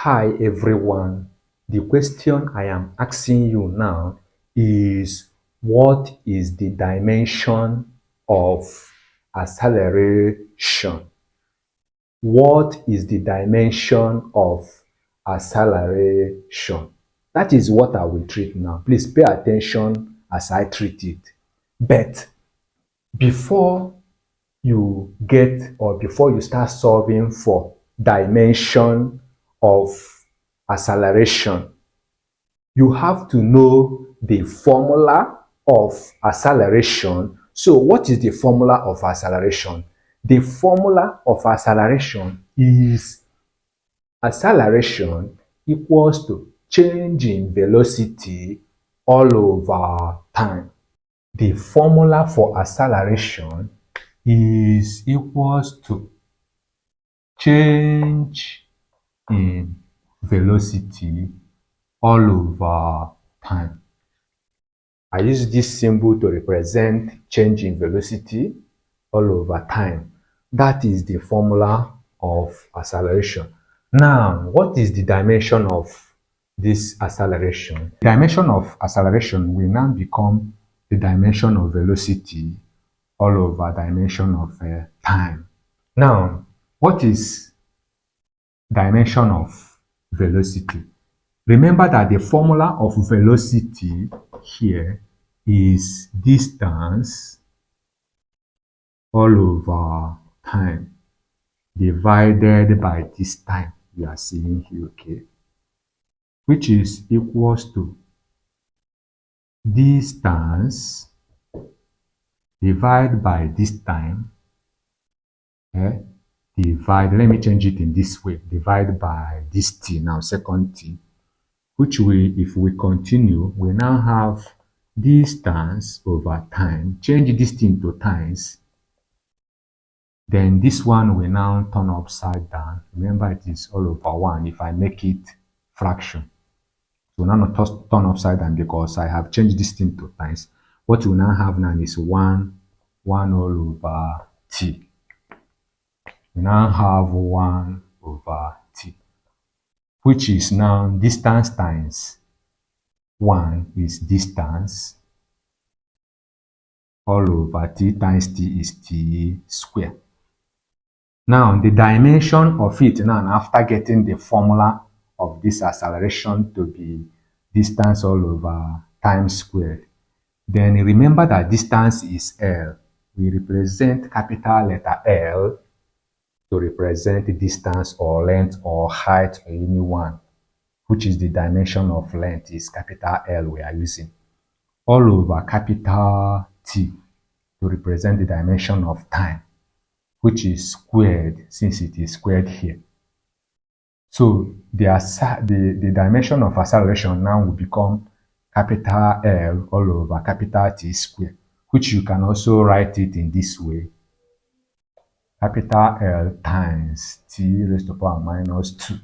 Hi everyone, the question I am asking you now is what is the dimension of acceleration? What is the dimension of acceleration? That is what I will treat now. Please pay attention as I treat it. But before you get or before you start solving for dimension of acceleration, you have to know the formula of acceleration. So what is the formula of acceleration? The formula of acceleration is acceleration equals to change in velocity all over time. The formula for acceleration is equals to change in velocity all over time. I use this symbol to represent change in velocity all over time. That is the formula of acceleration. Now, what is the dimension of this acceleration? The dimension of acceleration will now become the dimension of velocity all over dimension of time. Now, what is dimension of velocity? Remember that the formula of velocity here is distance all over time divided by this time we are seeing here, okay? Which is equals to distance divided by this time, divide, let me change it in this way, divide by this t now, second t, which we, if we continue, we now have distance over time, change this thing to times, then this one will now turn upside down. Remember, it is all over 1 if I make it fraction. So now not turn upside down because I have changed this thing to times. What we now have now is 1 all over t. We now have 1 over t, which is now distance times 1 is distance all over t times t is t squared. Now, the dimension of it now, after getting the formula of this acceleration to be distance all over time squared, then remember that distance is L. We represent capital letter L to represent distance or length or height or anyone, which is the dimension of length is capital L we are using, all over capital T to represent the dimension of time, which is squared since it is squared here. So the dimension of acceleration now will become capital L all over capital T squared, which you can also write it in this way. Capital L times T raised to the power minus 2.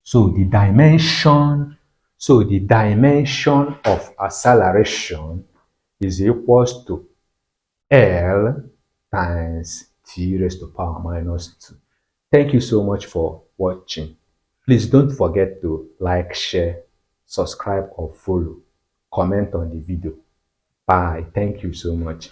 So the dimension of acceleration is equals to L times T raised to the power minus 2. Thank you so much for watching. Please don't forget to like, share, subscribe or follow. Comment on the video. Bye. Thank you so much.